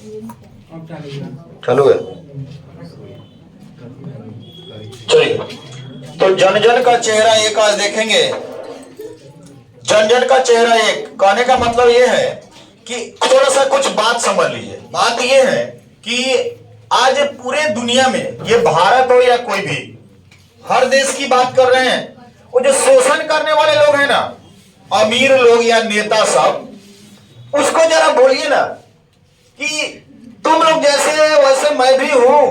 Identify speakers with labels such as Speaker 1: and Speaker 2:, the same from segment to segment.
Speaker 1: चालू है। चलिए, तो जन जन का चेहरा एक आज देखेंगे। जन जन का चेहरा एक कहने का मतलब यह है कि थोड़ा सा कुछ बात समझ लीजिए। बात यह है कि आज पूरे दुनिया में, ये भारत हो या कोई भी, हर देश की बात कर रहे हैं, वो जो शोषण करने वाले लोग हैं ना, अमीर लोग या नेता सब, उसको जरा बोलिए ना कि तुम लोग जैसे वैसे मैं भी हूं।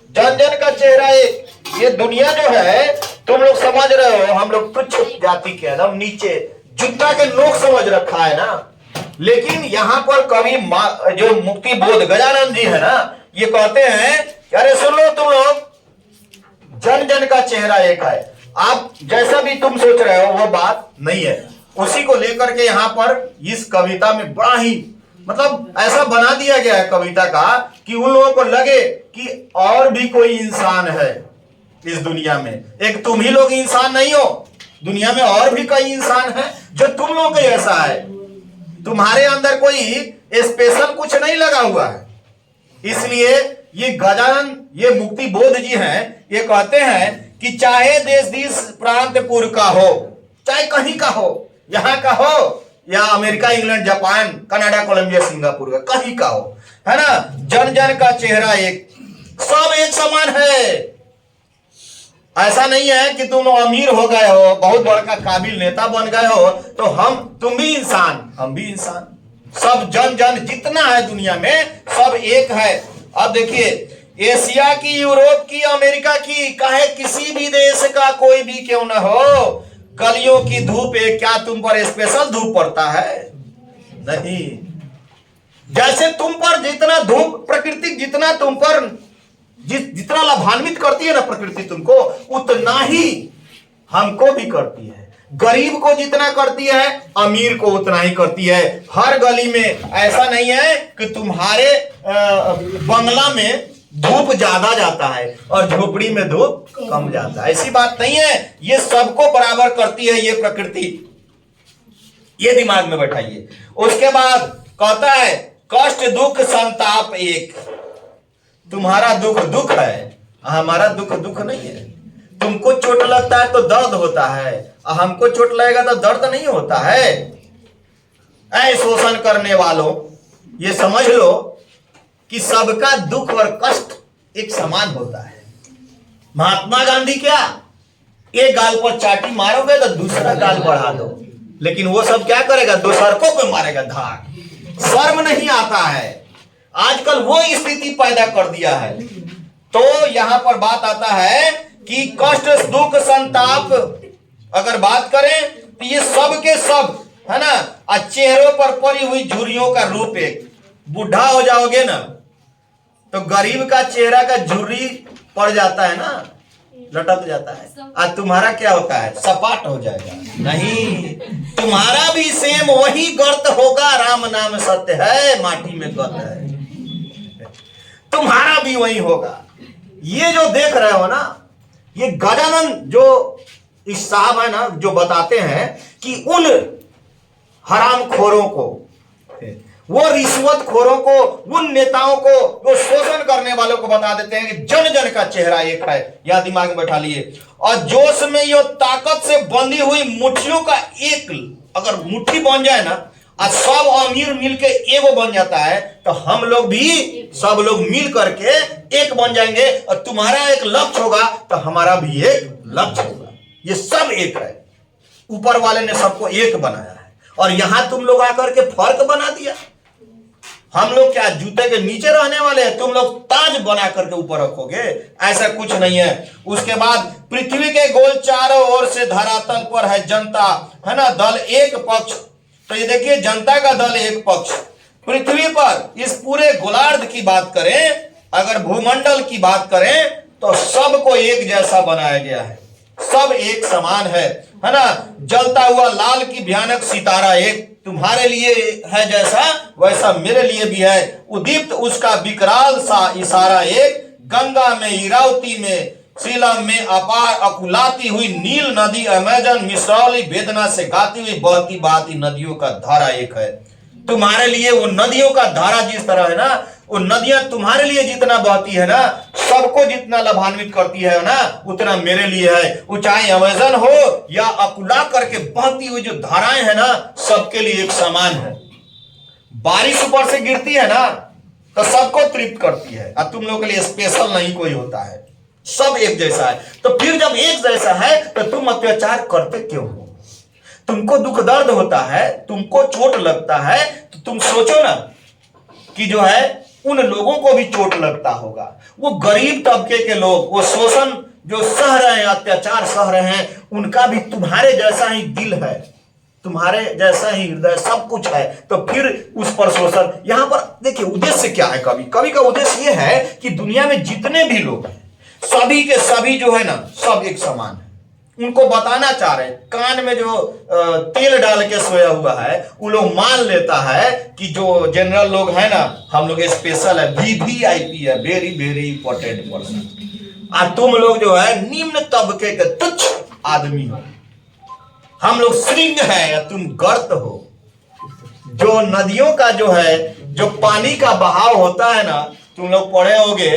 Speaker 1: जन जन का चेहरा एक, ये दुनिया जो है तुम लोग समझ रहे हो हम लोग तुच्छ जाति के एकदम नीचे जूता के नोक समझ रखा है ना। लेकिन यहां पर कवि जो मुक्ति बोध गजानंद जी है ना, ये कहते हैं कि अरे सुन लो तुम लोग, जन जन का चेहरा एक है। आप जैसा भी तुम सोच रहे हो वो बात नहीं है। उसी को लेकर के यहां पर इस कविता में बड़ा ही मतलब ऐसा बना दिया गया है कविता का कि उन लोगों को लगे कि और भी कोई इंसान है इस दुनिया में। एक तुम ही लोग इंसान नहीं हो, दुनिया में और भी कई इंसान है जो तुम लोग के ऐसा है। तुम्हारे अंदर कोई स्पेशल कुछ नहीं लगा हुआ है। इसलिए ये गजानन, ये मुक्ति बोध जी हैं, ये कहते हैं कि चाहे देश देश प्रांत पुर का हो, चाहे कहीं का हो, यहां का हो या America, England, Japan, Canada, Colombia, Singapore का, कहीं का हो, है ना, जन जन का चेहरा एक, सब एक समान है। ऐसा नहीं है कि तुम अमीर हो गए हो, बहुत बड़ा काबिल नेता बन गए हो तो तुम भी इंसान, हम भी इंसान, सब जन जन जितना है दुनिया में सब एक है। अब देखिए, एशिया की, यूरोप की, अमेरिका की, चाहे किसी भी देश का कोई भी क्यों ना हो, कलियों की धूप है, क्या तुम पर स्पेशल धूप पड़ता है? नहीं। जैसे तुम पर जितना धूप प्रकृति जितना तुम पर जितना लाभान्वित करती है ना प्रकृति तुमको, उतना ही हमको भी करती है। गरीब को जितना करती है, अमीर को उतना ही करती है। हर गली में ऐसा नहीं है कि तुम्हारे बंगला में धूप ज्यादा जाता है और झोपड़ी में धूप कम जाता है, ऐसी बात नहीं है। ये सबको बराबर करती है ये प्रकृति, ये दिमाग में बैठाइए। उसके बाद कहता है कष्ट दुख संताप एक। तुम्हारा दुख दुख है, हमारा दुख दुख नहीं है। तुमको चोट लगता है तो दर्द होता है, हमको चोट लगेगा तो दर्द नहीं होता है। ऐ शोषण करने वालों, ये समझ लो कि सबका दुख और कष्ट एक समान होता है। महात्मा गांधी क्या, एक गाल पर चाटी मारोगे तो दूसरा गाल बढ़ा दो, लेकिन वो सब क्या करेगा, दो सड़कों पे मारेगा धाक। शर्म नहीं आता है। आजकल वो स्थिति पैदा कर दिया है। तो यहां पर बात आता है कि कष्ट दुख संताप अगर बात करें तो ये सब के सब है ना, चेहरों पर पड़ी हुई झुर्रियों का रूप एक। बूढ़ा हो जाओगे ना तो गरीब का चेहरा का झुर्री पड़ जाता है ना, लटक जाता है। आज तुम्हारा क्या होता है, सपाट हो जाएगा। नहीं, तुम्हारा भी सेम वही गर्त होगा। राम नाम सत्य है, माटी में गत है, तुम्हारा भी वही होगा। ये जो देख रहे हो ना, ये गजानन जो इस साहब है ना, जो बताते हैं कि उन हरामखोरों को, वो रिश्वतखोरों को, उन नेताओं को, वो शोषण करने वालों को बता देते हैं कि जन जन का चेहरा एक है। यह दिमाग में बैठा लिए। और जोश में ये ताकत से बंधी हुई मुट्ठियों का एक, अगर मुट्ठी बन जाए ना और सब अमीर मिलके एगो बन जाता है, तो हम लोग भी सब लोग मिल करके एक बन जाएंगे। और तुम्हारा एक लक्ष्य होगा तो हमारा भी एक लक्ष्य होगा। ये सब एक है। ऊपर वाले ने सबको एक बनाया है और यहां तुम लोग आकर के फर्क बना दिया। हम लोग क्या जूते के नीचे रहने वाले हैं, तुम लोग ताज बना करके ऊपर रखोगे? ऐसा कुछ नहीं है। उसके बाद पृथ्वी के गोल चारों ओर से धरातल पर है जनता, है ना, दल एक पक्ष। तो ये देखिए, जनता का दल एक पक्ष। पृथ्वी पर इस पूरे गोलार्ध की बात करें, अगर भूमंडल की बात करें, तो सबको एक जैसा बनाया गया है, सब एक समान है ना। जलता हुआ लाल की भयानक सितारा एक, तुम्हारे लिए है जैसा वैसा मेरे लिए भी है। उदीप्त उसका विकराल सा इशारा एक, गंगा में, इरावती में, सीलम में अपार अकुलाती हुई नील नदी, अमेजन मिसरौली वेदना से गाती हुई बहती बहती नदियों का धारा एक है। तुम्हारे लिए वो नदियों का धारा जिस तरह है ना, वो नदियां तुम्हारे लिए जितना बहती है ना, सबको जितना लाभान्वित करती है ना, उतना मेरे लिए है। वो चाहे अमेजन हो या अकुला करके बहती हुई जो धाराएं है ना, सबके लिए एक समान है। बारिश ऊपर से गिरती है ना तो सबको तृप्त करती है, और तुम लोगों के लिए स्पेशल नहीं कोई होता है, सब एक जैसा है। तो फिर जब एक जैसा है तो तुम अत्याचार करते क्यों हो? तुमको दुख दर्द होता है, तुमको चोट लगता है, तो तुम सोचो ना कि जो है उन लोगों को भी चोट लगता होगा। वो गरीब तबके के लोग, वो शोषण जो सह रहे हैं, अत्याचार सह रहे हैं, उनका भी तुम्हारे जैसा ही दिल है, तुम्हारे जैसा ही हृदय, सब कुछ है। तो फिर उस पर शोषण, यहां पर देखिए उद्देश्य क्या है। कवि का उद्देश्य यह है कि दुनिया में जितने भी लोग हैं, सभी के सभी जो है ना, सब एक समान है। उनको बताना चाह रहे हैं, कान में जो तेल डाल के सोया हुआ है, वो लोग मान लेता है कि जो जनरल लोग है ना, हम लोग स्पेशल है, VVIP है, वेरी वेरी इंपॉर्टेंट पर्सन। और तुम लोग जो है निम्न तबके के तुच्छ आदमी हो। हम लोग श्रृंग है या तुम गर्त हो। जो नदियों का जो है, जो पानी का बहाव होता है ना, तुम लोग पढ़े होगे,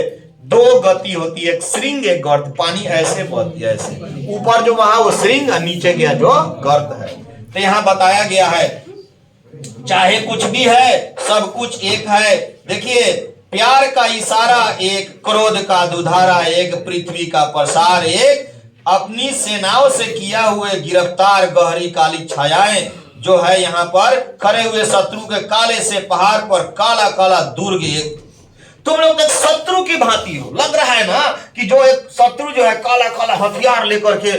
Speaker 1: दो गति होती है, एक श्रृंग एक गर्त। पानी ऐसे बहती है, ऐसे ऊपर जो वहां वो श्रृंग और नीचे गया जो गर्त है। तो यहां बताया गया है चाहे कुछ भी है, सब कुछ एक है। देखिए, प्यार का इशारा एक, क्रोध का दुधारा एक, पृथ्वी का प्रसार एक, अपनी सेनाओं से किया हुए गिरफ्तार गहरी काली छायाएं, जो है यहाँ पर खड़े हुए शत्रु के काले से पहाड़ पर काला काला दुर्ग एक। तुम लोग एक शत्रु की भांति हो। लग रहा है ना कि जो एक शत्रु जो है काला काला हथियार लेकर के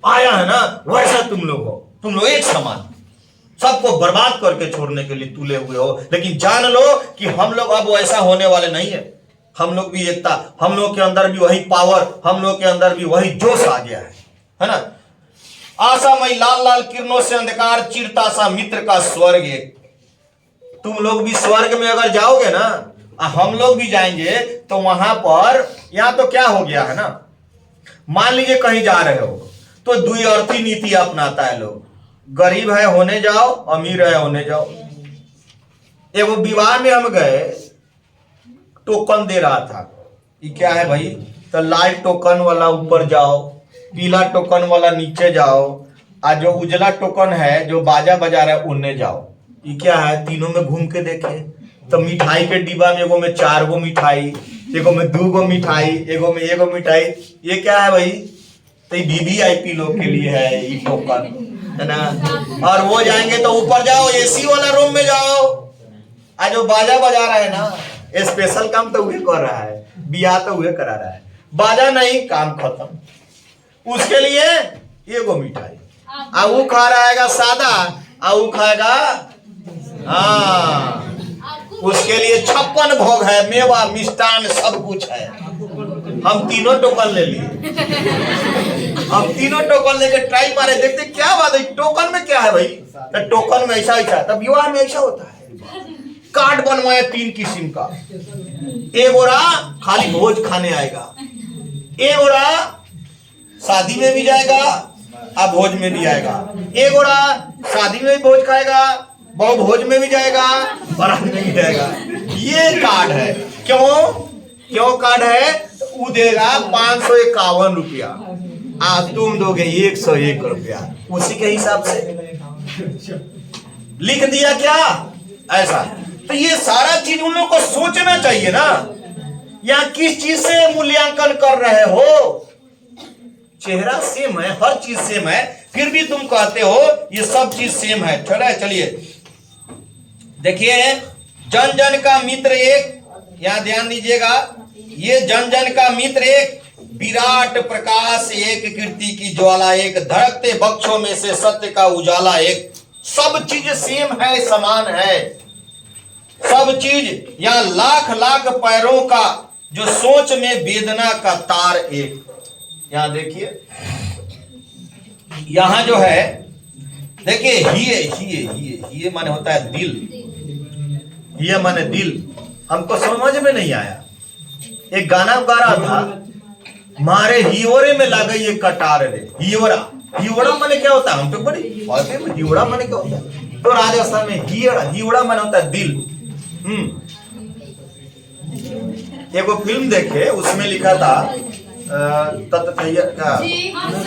Speaker 1: आया है ना, वैसा तुम लोग हो। तुम लोग एक समान, सबको बर्बाद करके छोड़ने के लिए तुले हुए हो। लेकिन जान लो कि हम लोग अब वैसा होने वाले नहीं है। हम लोग भी एकता, हम लोग के अंदर भी वही पावर, हम लोग के अंदर भी वही जोश आ गया है ना। आशामय लाल लाल किरणों से अंधकार चिरता सा मित्र का स्वर्ग एक। तुम लोग भी स्वर्ग में अगर जाओगे ना, हम लोग भी जाएंगे, तो वहां पर, यहां तो क्या हो गया है ना, मान लीजिए कहीं जा रहे हो तो द्विअर्थी नीति अपनाता है लोग। गरीब है होने जाओ, अमीर है होने जाओ। एगो विवाह में हम गए, टोकन दे रहा था, ये क्या है भाई, तो लाल टोकन वाला ऊपर जाओ, पीला टोकन वाला नीचे जाओ, और जो उजला टोकन है जो बाजा बजा रहा है उनने जाओ। ये क्या है, तीनों में घूम के देखे तो मिठाई के डिब्बा में एगो में 4 गो मिठाई, एगो में 2 गो मिठाई, एगो में 1 गो मिठाई। ये क्या है भाई, तो VVIP लोग के लिए है ये टोकन, है ना। और वो जाएंगे तो ऊपर जाओ, AC वाला रूम में जाओ, आज जो बाजा बजा रहा है ना, स्पेशल काम तो वही कर रहा है, बियाह तो वही करा रहा है, बाजा नहीं, काम खत्म। उसके लिए 1 गो मिठाई, और वो खा रहेगा सादा, और वो खाएगा, हाँ, उसके लिए 56 भोग है, मेवा मिष्टान सब कुछ है। हम तीनों टोकन ले लिए, हम तीनों टोकन लेके ट्राई मारे, देखते क्या बात है, टोकन में क्या है भाई। तो टोकन में ऐसा ऐसा, तब विवाह में ऐसा होता है। कार्ड बनवाए 3 किस्म का, एक ओरा खाली भोज खाने आएगा, एक ओरा शादी में भी जाएगा और भोज में भी आएगा, एक ओरा शादी में भी भोज खाएगा, बहु भोज में भी जाएगा, बारात में भी जाएगा। ये कार्ड है। क्यों कार्ड है, वो देगा 551 रुपया, तुम दोगे 101 रुपया, उसी के हिसाब से लिख दिया क्या ऐसा। तो ये सारा चीज उन लोगों को सोचना चाहिए ना, या किस चीज से मूल्यांकन कर रहे हो। चेहरा सेम है, हर चीज सेम है, फिर भी तुम कहते हो ये सब चीज सेम है। चलिए देखिए, जन जन का मित्र एक, यहां ध्यान दीजिएगा, ये जन जन का मित्र एक, विराट प्रकाश एक, कीर्ति की ज्वाला एक, धड़कते बक्षों में से सत्य का उजाला एक। सब चीज सेम है, समान है, सब चीज। या लाख लाख पैरों का जो सोच में वेदना का तार एक। यहां देखिए, यहां जो है देखिए, हिये माने होता है दिल, ये माने दिल। हमको समझ में नहीं आया, एक गाना गा रहा था, मारे हियोरे में लागे ये कटार रे। हियोड़ा माने क्या होता है, हम तो बड़ी हियोड़ा माने क्या होता है, तो राजस्थान में हियोड़ा माने होता है दिल। एक वो फिल्म देखे, उसमें लिखा था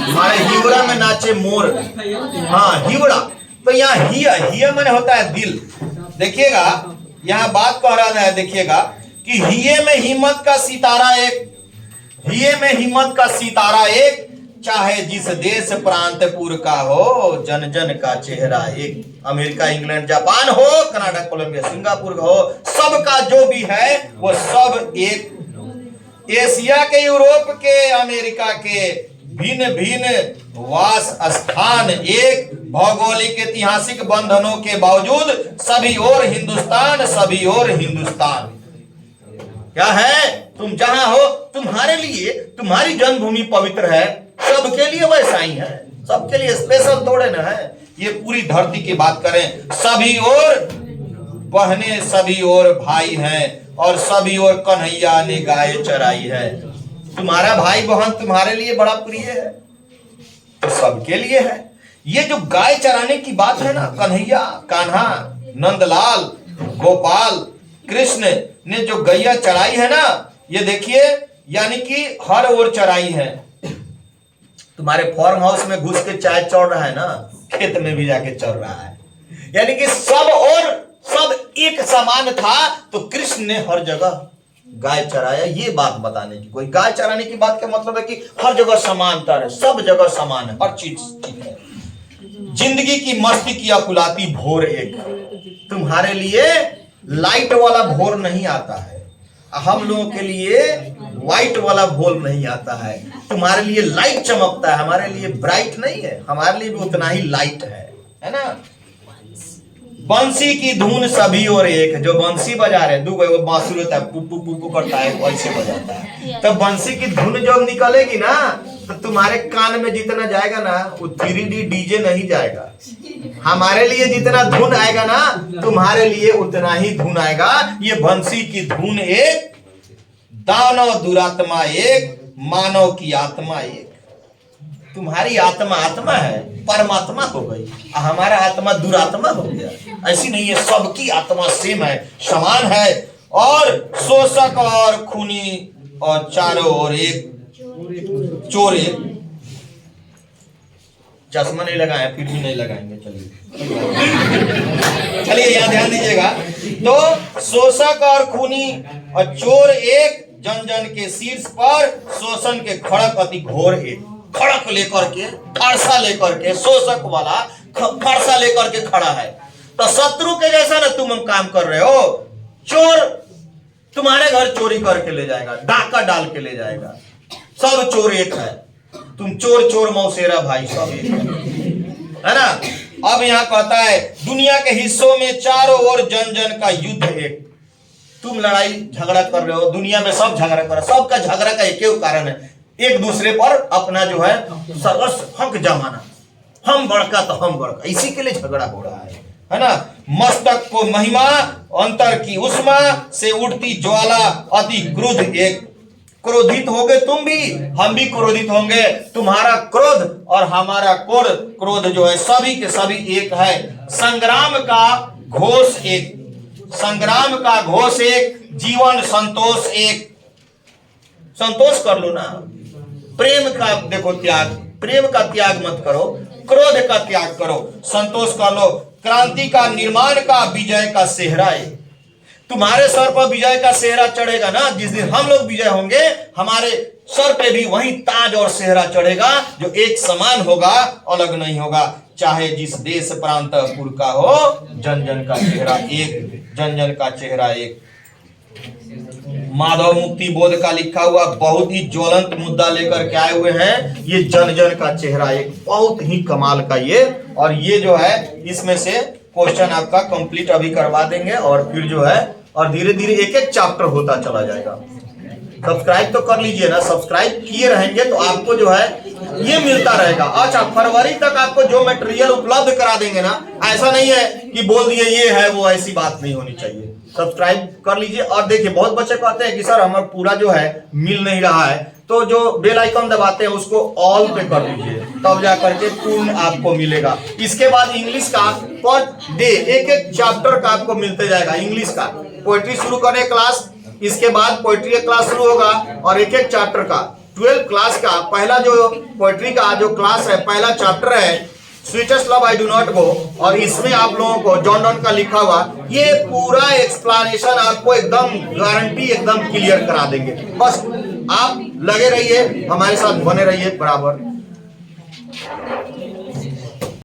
Speaker 1: हमारे हिवड़ा में नाचे मोर। हाँ हिवड़ा, तो यहाँ हिया मैंने होता है दिल। देखिएगा यहाँ बात कह रहा है, देखिएगा कि हिये में हिम्मत का सितारा एक, हिये में हिम्मत का सितारा एक, चाहे जिस देश प्रांतपुर का हो, जन जन का चेहरा एक। अमेरिका, इंग्लैंड, जापान हो, कनाडा, कोलंबिया, सिंगापुर हो, सबका जो भी है वो सब एक। एशिया के, यूरोप के, अमेरिका के भिन्न भिन्न वास स्थान एक, भौगोलिक ऐतिहासिक बंधनों के बावजूद सभी और हिंदुस्तान, सभी और हिंदुस्तान। क्या है, तुम जहां हो तुम्हारे लिए, तुम्हारी जन्मभूमि पवित्र है, सबके लिए वैसा ही है, सबके लिए स्पेशल थोड़े ना है। ये पूरी धरती की बात करें, सभी और बहने, सभी और भाई हैं, और सभी और कन्हैया ने गाय चराई है। तुम्हारा भाई बहन तुम्हारे लिए बड़ा प्रिय है, तो सबके लिए है। ये जो गाय चराने की बात है ना, कन्हैया, कान्हा, नंदलाल, गोपाल, कृष्ण ने जो गैया चराई है ना, ये देखिए, यानी कि हर ओर चराई है। तुम्हारे फार्म हाउस में घुस के चाय चढ़ रहा है ना, खेत में भी जाके चढ़ रहा है, यानी कि सब और सब एक समान था, तो कृष्ण ने हर जगह गाय चराया। ये बात बताने की, कोई गाय चराने की बात का मतलब है कि हर जगह समानता है, सब जगह समान है, हर चीज ठीक है। जिंदगी की मस्ती की अकुलाती भोर एक, तुम्हारे लिए लाइट वाला भोर नहीं आता है, हम लोगों के लिए व्हाइट वाला भोर नहीं आता है। तुम्हारे लिए लाइट चमकता है, हमारे लिए ब्राइट नहीं है, हमारे लिए भी उतना ही लाइट है ना। बंसी की धुन सभी और एक, जो बंसी बजा रहे, दो वो बांसुरी होता है, पुप्पू पुप्पू करता है, वैसे बजाता है। तो बंसी की धुन जब निकलेगी ना, तो तुम्हारे कान में जितना जाएगा ना, वो 3D डीजे नहीं जाएगा। हमारे लिए जितना धुन आएगा ना, तुम्हारे लिए उतना ही धुन आएगा। ये बंसी की धुन एक, दानव दुरात्मा एक, मानव की आत्मा एक। तुम्हारी आत्मा आत्मा है, परमात्मा हो गई, हमारा आत्मा दुरात्मा हो गया। ऐसी नहीं है, सबकी आत्मा सेम है, समान है, और शोषक और खूनी और चारों ओर एक, चोर एक। चश्मा नहीं लगाया, फिर भी नहीं लगाएंगे, चलिए यहाँ ध्यान दीजिएगा। तो शोषक और खूनी और चोर एक, जन जन के शीर्ष पर शोषण के खड़क अति घोर एक। खड़क लेकर के, फरसा लेकर के, शोषक वाला फरसा लेकर के खड़ा है। तो शत्रु के जैसा ना तुम हम काम कर रहे हो। चोर तुम्हारे घर चोरी करके ले जाएगा, डाका डाल के ले जाएगा, सब चोर एक है। तुम चोर चोर मौसेरा भाई सब एक है ना। अब यहाँ कहता है, दुनिया के हिस्सों में चारों ओर जन जन का युद्ध एक। तुम लड़ाई झगड़ा कर रहे हो, दुनिया में सब झगड़ा कर रहे, सबका झगड़ा का एक ही कारण है, एक दूसरे पर अपना जो है सर्वस्व हक जमाना, हम बड़का तो हम बड़का, इसी के लिए झगड़ा हो रहा है ना। मस्तक को महिमा, अंतर की उष्मा से उठती ज्वाला अति क्रोध एक। क्रोधित होगे तुम भी, हम भी क्रोधित होंगे। तुम्हारा क्रोध और हमारा क्रोध जो है सभी के सभी एक है। संग्राम का घोष एक, संग्राम का घोष एक, जीवन संतोष एक। संतोष कर लो ना, प्रेम का देखो त्याग, प्रेम का त्याग मत करो, क्रोध का त्याग करो, संतोष कर लो। क्रांति का, निर्माण का, विजय का सेहरा है। तुम्हारे सर पर विजय का सेहरा चढ़ेगा ना, जिस दिन हम लोग विजय होंगे, हमारे सर पे भी वही ताज और सेहरा चढ़ेगा, जो एक समान होगा, अलग नहीं होगा। चाहे जिस देश प्रांतपुर का हो, जन जन का चेहरा एक, जन जन का चेहरा एक। माधव मुक्ति बोध का लिखा हुआ बहुत ही ज्वलंत मुद्दा लेकर के आए हुए हैं। ये जन जन का चेहरा एक, बहुत ही कमाल का ये। और ये जो है, इसमें से क्वेश्चन आपका कंप्लीट अभी करवा देंगे, और फिर जो है, और धीरे धीरे एक एक चैप्टर होता चला जाएगा। सब्सक्राइब तो कर लीजिए ना, सब्सक्राइब किए रहेंगे तो आपको जो है ये मिलता रहेगा। अच्छा, फरवरी तक आपको जो मटेरियल उपलब्ध करा देंगे ना, ऐसा नहीं है कि बोल दिए ये है वो, ऐसी बात नहीं होनी चाहिए। सब्सक्राइब कर लीजिए। और देखिए, बहुत बच्चे कहते हैं कि सर हमारा पूरा जो है मिल नहीं रहा है, तो जो बेल आइकन दबाते हैं उसको ऑल पे कर दीजिए, तब जा करके पूर्ण आपको मिलेगा। इसके बाद इंग्लिश का पर डे एक एक चैप्टर का आपको मिलते जाएगा। इंग्लिश का पोएट्री शुरू करें क्लास इसके बाद पोइट्री का क्लास शुरू होगा और एक एक चैप्टर का 12 क्लास का पहला जो पोइट्री का जो क्लास है, पहला चैप्टर है sweetest love I do not go, और इसमें आप लोगों को जॉन डॉन का लिखा हुआ ये पूरा एक्सप्लेनेशन आपको एकदम गारंटी एकदम क्लियर करा देंगे। बस आप लगे रहिए, हमारे साथ बने रहिए बराबर।